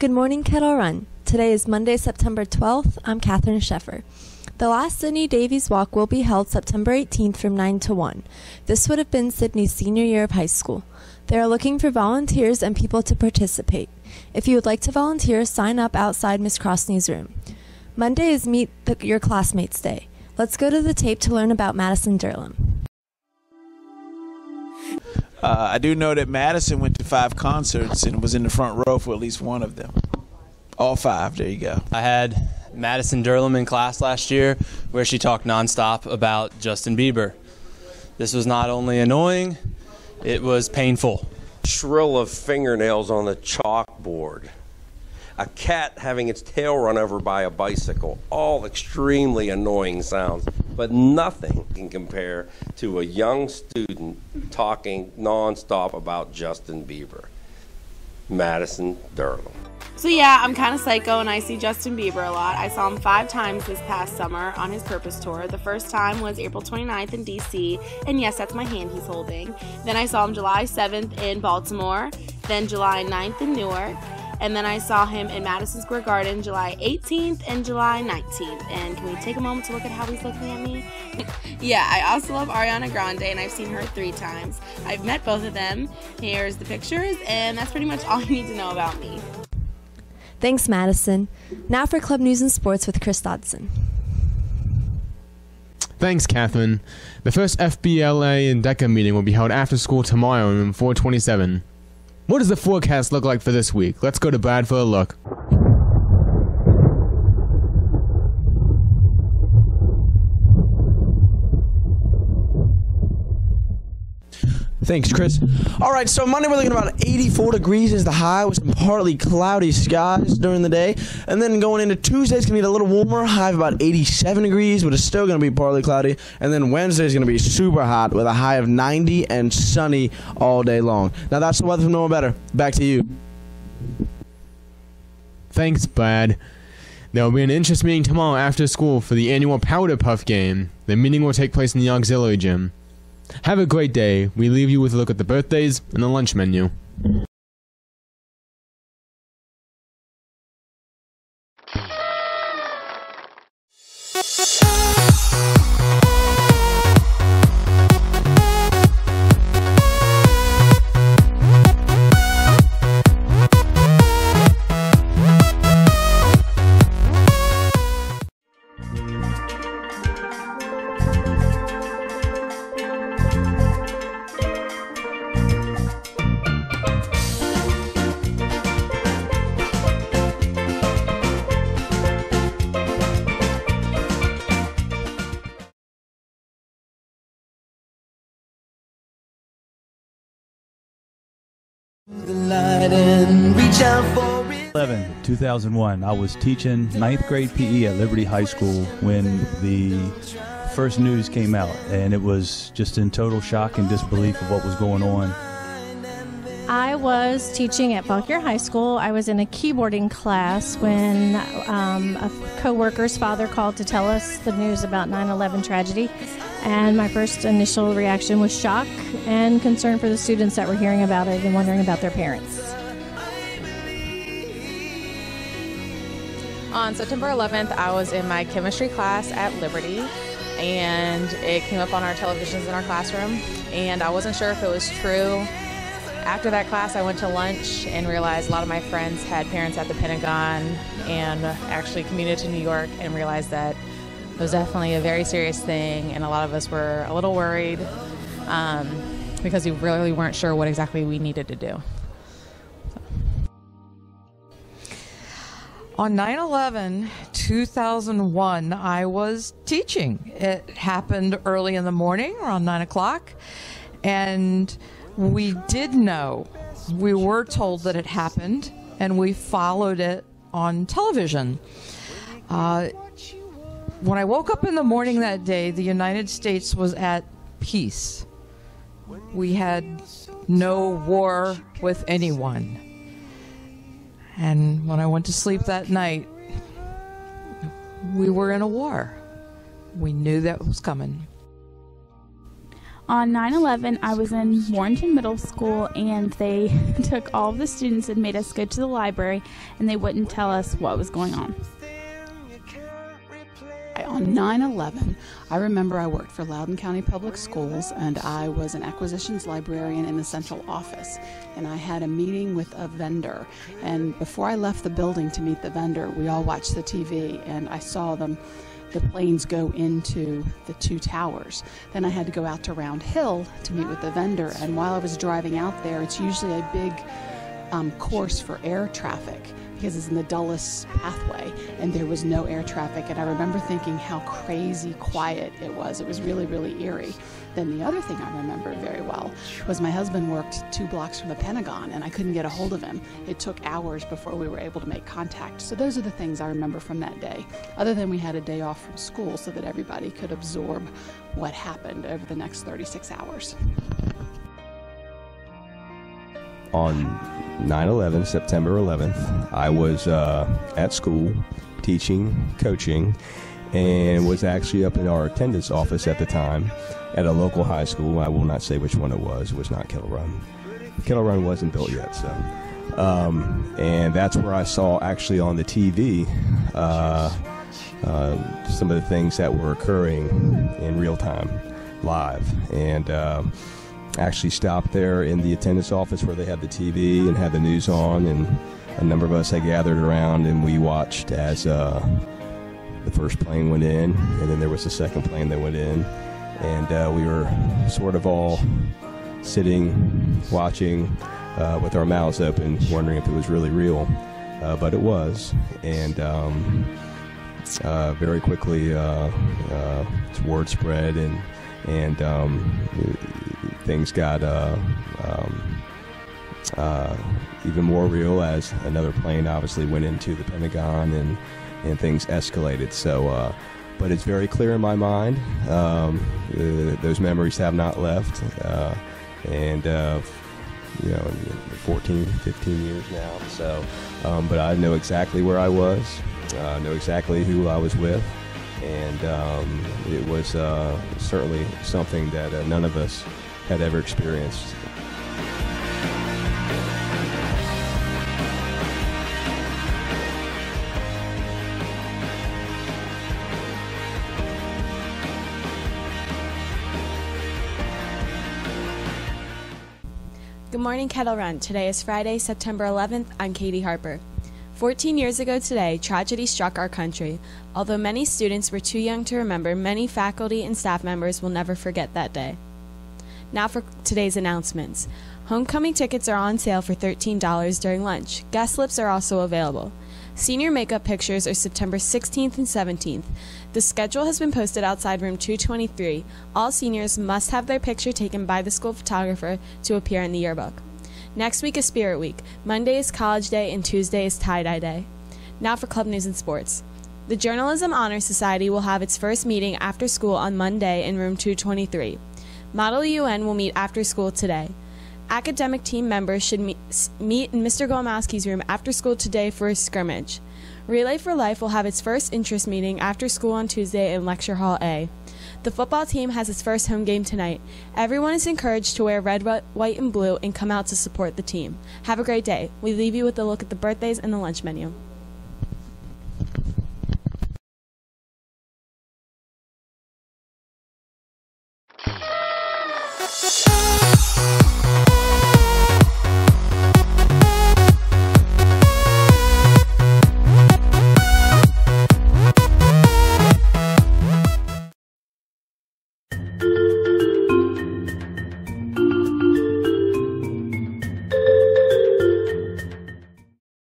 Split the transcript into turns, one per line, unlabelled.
Good morning, Kettle Run. Today is Monday, September 12th. I'm Catherine Sheffer. The last Sydney Davies Walk will be held September 18th from 9 to 1. This would have been Sydney's senior year of high school. They are looking for volunteers and people to participate. If you would like to volunteer, sign up outside Miss Crosney's room. Monday is Your Classmates Day. Let's go to the tape to learn about Madison Durlam.
I do know that Madison went to 5 concerts and was in the front row for at least one of them. All 5, there you go.
I had Madison Durlam in class last year where she talked nonstop about Justin Bieber. This was not only annoying, it was painful.
Shrill of fingernails on the chalkboard. A cat having its tail run over by a bicycle. All extremely annoying sounds, but nothing can compare to a young student talking nonstop about Justin Bieber. Madison Durlam.
So yeah, I'm kind of psycho and I see Justin Bieber a lot. I saw him 5 times this past summer on his Purpose Tour. The first time was April 29th in DC, and yes, that's my hand he's holding. Then I saw him July 7th in Baltimore, then July 9th in Newark, and then I saw him in Madison Square Garden July 18th and July 19th. And can we take a moment to look at how he's looking at me? Yeah, I also love Ariana Grande, and I've seen her 3 times. I've met both of them. Here's the pictures, and that's pretty much all you need to know about me.
Thanks, Madison. Now for Club News and Sports with Chris Dodson.
Thanks, Catherine. The first FBLA and DECA meeting will be held after school tomorrow in room 427. What does the forecast look like for this week? Let's go to Brad for a look.
Thanks, Chris. All right, so Monday we're looking at about 84 degrees is the high with some partly cloudy skies during the day. And then going into Tuesday, it's going to be a little warmer, high of about 87 degrees, but it's still going to be partly cloudy. And then Wednesday is going to be super hot with a high of 90 and sunny all day long. Now that's the weather from No Better. Back to you.
Thanks, Brad. There will be an interest meeting tomorrow after school for the annual Powder Puff game. The meeting will take place in the auxiliary gym. Have a great day. We leave you with a look at the birthdays and the lunch menu.
The light and reach out for it.
2001. I was teaching 9th grade PE at Liberty High School when the first news came out, and it was just in total shock and disbelief of what was going on.
I was teaching at Fauquier High School. I was in a keyboarding class when a co-worker's father called to tell us the news about 9/11 tragedy. And my first initial reaction was shock and concern for the students that were hearing about it and wondering about their parents.
On September 11th, I was in my chemistry class at Liberty, and it came up on our televisions in our classroom, and I wasn't sure if it was true. After that class, I went to lunch and realized a lot of my friends had parents at the Pentagon, and actually commuted to New York and realized that it was definitely a very serious thing, and a lot of us were a little worried because we really weren't sure what exactly we needed to do.
On 9/11, 2001, I was teaching. It happened early in the morning, around 9 o'clock, and we did know. We were told that it happened, and we followed it on television. When I woke up in the morning that day, the United States was at peace. We had no war with anyone. And when I went to sleep that night, we were in a war. We knew that was coming.
On 9/11, I was in Warrenton Middle School, and they took all of the students and made us go to the library, and they wouldn't tell us what was going on.
On 9/11, I remember I worked for Loudoun County Public Schools, and I was an acquisitions librarian in the central office. And I had a meeting with a vendor. And before I left the building to meet the vendor, we all watched the TV, and I saw the planes go into the two towers. Then I had to go out to Round Hill to meet with the vendor. And while I was driving out there, it's usually a big course for air traffic, because it's in the Dulles pathway, and there was no air traffic. And I remember thinking how crazy quiet it was. It was really, really eerie. Then the other thing I remember very well was my husband worked 2 blocks from the Pentagon, and I couldn't get a hold of him. It took hours before we were able to make contact. So those are the things I remember from that day, other than we had a day off from school so that everybody could absorb what happened over the next 36 hours.
On 9/11, September 11th, I was at school teaching, coaching, and was actually up in our attendance office at the time at a local high school. I will not say which one it was. It was not Kettle Run. Kettle Run wasn't built yet, so. And that's where I saw actually on the TV some of the things that were occurring in real time, live. And actually stopped there in the attendance office where they had the TV and had the news on, and a number of us had gathered around, and we watched as the first plane went in, and then there was the second plane that went in, and we were sort of all sitting, watching with our mouths open, wondering if it was really real, but it was. And very quickly word spread, and things got even more real as another plane obviously went into the Pentagon, and things escalated. So, but it's very clear in my mind. Those memories have not left, and 14, 15 years now. So, but I know exactly where I was, know exactly who I was with. And it was certainly something that none of us had ever experienced.
Good morning, Kettle Run. Today is Friday, September 11th. I'm Katie Harper. 14 years ago today, tragedy struck our country. Although many students were too young to remember, many faculty and staff members will never forget that day. Now for today's announcements. Homecoming tickets are on sale for $13 during lunch. Guest lists are also available. Senior makeup pictures are September 16th and 17th. The schedule has been posted outside room 223. All seniors must have their picture taken by the school photographer to appear in the yearbook. Next week is Spirit Week. Monday is College Day, and Tuesday is Tie-Dye Day. Now for club news and sports. The Journalism Honor Society will have its first meeting after school on Monday in room 223. Model UN will meet after school today. Academic team members should meet in Mr. Golomowski's room after school today for a scrimmage. Relay for Life will have its first interest meeting after school on Tuesday in Lecture Hall A. The football team has its first home game tonight. Everyone is encouraged to wear red, white, and blue and come out to support the team. Have a great day. We leave you with a look at the birthdays and the lunch menu.